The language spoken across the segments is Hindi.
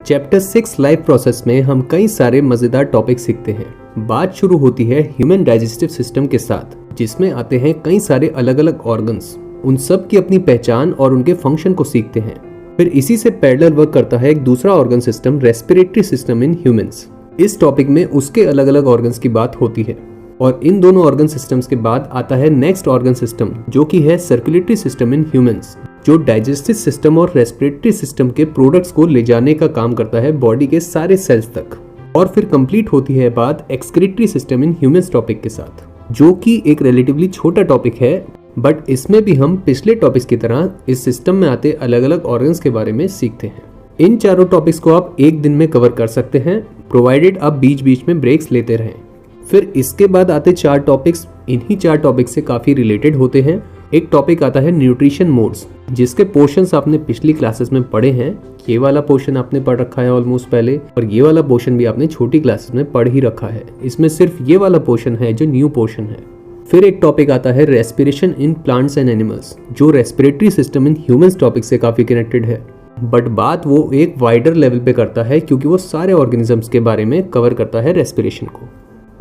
चैप्टर 6 लाइफ प्रोसेस में हम कई सारे मजेदार टॉपिक सीखते हैं। बात शुरू होती है ह्यूमन डाइजेस्टिव सिस्टम के साथ, जिसमें आते हैं कई सारे अलग अलग ऑर्गन्स। उन सब की अपनी पहचान और उनके फंक्शन को सीखते हैं। फिर इसी से पैरेलल वर्क करता है एक दूसरा organ system, respiratory system in humans. इस टॉपिक में उसके अलग अलग ऑर्गन्स की बात होती है और इन दोनों ऑर्गन सिस्टम्स के बाद आता है नेक्स्ट ऑर्गन सिस्टम, जो कि है सर्कुलेटरी सिस्टम इन ह्यूमंस, जो डाइजेस्टिव सिस्टम और रेस्पिरेटरी सिस्टम के प्रोडक्ट्स को ले जाने का काम करता है बॉडी के सारे सेल्स तक। और फिर कंप्लीट होती है बात excretory system in humans topic के साथ, जो कि एक रिलेटिवली छोटा टॉपिक है, बट इसमें भी हम पिछले टॉपिक्स की तरह इस सिस्टम में आते अलग अलग ऑर्गन्स के बारे में सीखते हैं। इन चारों टॉपिक्स को आप एक दिन में कवर कर सकते हैं, प्रोवाइडेड आप बीच बीच में ब्रेक्स लेते रहें। फिर इसके बाद आते 4 टॉपिक्स, इन्हीं 4 टॉपिक्स से काफी रिलेटेड होते हैं। एक टॉपिक आता है न्यूट्रिशन मोड्स, जिसके पोर्शंस आपने पिछली क्लासेस में पढ़े हैं। ये वाला पोर्शन आपने पढ़ रखा है ऑलमोस्ट पहले, और ये वाला पोर्शन भी आपने छोटी क्लासेस में पढ़ ही रखा है। इसमें सिर्फ ये वाला पोर्शन है जो न्यू पोर्शन है। फिर एक टॉपिक आता है respiration in plants and animals, जो respiratory system in humans topic से काफी कनेक्टेड है, बट बात वो एक वाइडर लेवल पे करता है, क्योंकि वो सारे ऑर्गेनिजम्स के बारे में कवर करता है रेस्पिरेशन को।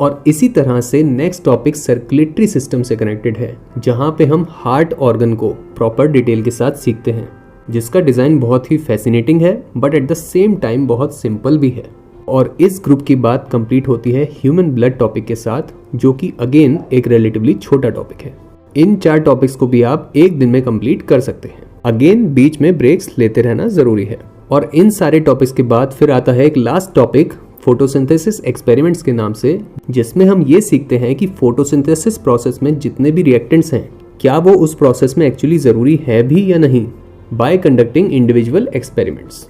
और इसी तरह से नेक्स्ट टॉपिक सर्कुलेटरी सिस्टम से कनेक्टेड है, जहां पे हम हार्ट ऑर्गन को प्रॉपर डिटेल के साथ सीखते हैं, जिसका डिजाइन बहुत ही फैसिनेटिंग है but at the same time बहुत सिंपल भी है। और इस ग्रुप की बात कंप्लीट होती है ह्यूमन ब्लड टॉपिक के साथ, जो कि अगेन एक रिलेटिवली छोटा टॉपिक है। इन 4 टॉपिक्स को भी आप एक दिन में कंप्लीट कर सकते हैं। अगेन बीच में ब्रेक्स लेते रहना जरूरी है। और इन सारे टॉपिक्स के बाद फिर आता है एक लास्ट टॉपिक, फोटोसिंथेसिस एक्सपेरिमेंट्स के नाम से, जिसमें हम ये सीखते हैं कि फोटोसिंथेसिस प्रोसेस में जितने भी रिएक्टेंट्स हैं, क्या वो उस प्रोसेस में एक्चुअली जरूरी है भी या नहीं, बाय कंडक्टिंग इंडिविजुअल एक्सपेरिमेंट्स।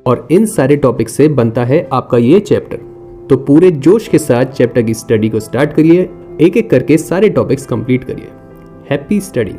और इन सारे टॉपिक से बनता है आपका ये चैप्टर। तो पूरे जोश के साथ चैप्टर की स्टडी को स्टार्ट करिए, एक एक करके सारे टॉपिक्स कंप्लीट करिए। Happy study.